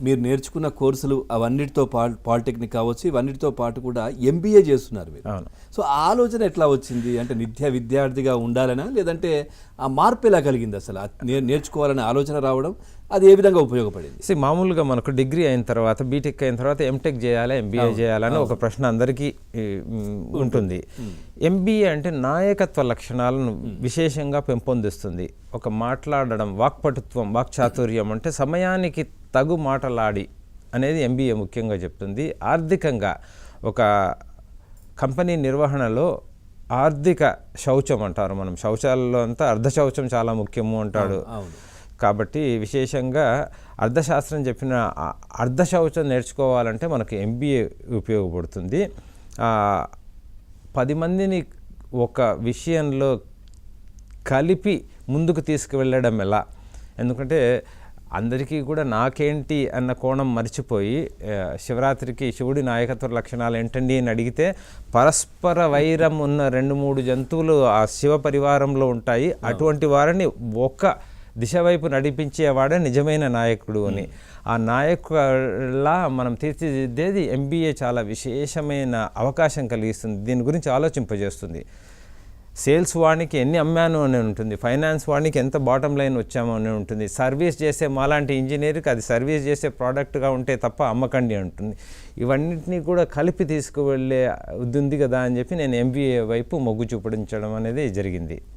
మీరు నేర్చుకున్న కోర్సులు అవన్నిటితో పాలిటెక్నిక్ కావచ్చు, ఇవన్నిటితో పాటు కూడా ఎంబీఏ చేస్తున్నారు మీరు. సో ఆ ఆలోచన ఎట్లా వచ్చింది? అంటే విద్యార్థిగా ఉండాలనా, లేదంటే ఆ మార్పు ఎలా కలిగింది? అసలు నేర్చుకోవాలనే ఆలోచన రావడం అది ఏ విధంగా ఉపయోగపడింది? మామూలుగా మనకు డిగ్రీ అయిన తర్వాత, బీటెక్ అయిన తర్వాత ఎంటెక్ చేయాలా, ఎంబీఏ చేయాలని ఒక ప్రశ్న అందరికీ ఉంటుంది. ఎంబీఏ అంటే నాయకత్వ లక్షణాలను విశేషంగా పెంపొందిస్తుంది. ఒక మాట్లాడడం, వాక్పటుత్వం, వాక్చాతుర్యం, అంటే సమయానికి తగు మాటలాడి అనేది ఎంబీఏ ముఖ్యంగా చెప్తుంది. ఆర్థికంగా ఒక కంపెనీ నిర్వహణలో ఆర్థిక శౌచం అంటారు, మనం శౌచాలలో అంతా అర్ధ శౌచం చాలా ముఖ్యము అంటాడు. కాబట్టి విశేషంగా అర్థశాస్త్రం చెప్పిన అర్ధ శౌచం నేర్చుకోవాలంటే మనకు ఎంబీఏ ఉపయోగపడుతుంది. 10 మందిని ఒక విషయంలో కలిపి ముందుకు తీసుకువెళ్ళడం ఎలా, ఎందుకంటే అందరికీ కూడా నాకేంటి అన్న కోణం మర్చిపోయి శివరాత్రికి శివుడి నాయకత్వ లక్షణాలు ఏంటండి అని అడిగితే పరస్పర వైరం ఉన్న 2-3 జంతువులు ఆ శివ పరివారంలో ఉంటాయి. అటువంటి వారిని ఒక దిశ వైపు నడిపించేవాడే నిజమైన నాయకుడు అని. ఆ నాయకులా మనం తీర్చిదిద్దేది ఎంబీఏ చాలా విశేషమైన అవకాశం కలిగిస్తుంది. దీని గురించి ఆలోచింపజేస్తుంది. సేల్స్ వాడికి ఎన్ని అమ్మాను అని ఉంటుంది, ఫైనాన్స్ వాడికి ఎంత బాటమ్ లైన్ వచ్చామో అని ఉంటుంది, సర్వీస్ చేసే మాలాంటి ఇంజనీర్కి అది సర్వీస్ చేసే ప్రోడక్ట్గా ఉంటే తప్ప అమ్మకండి అంటుంది. ఇవన్నింటినీ కూడా కలిపి తీసుకువెళ్ళే ఉంది కదా అని చెప్పి నేను ఎంబీఏ వైపు మొగ్గు చూపించడం అనేది జరిగింది.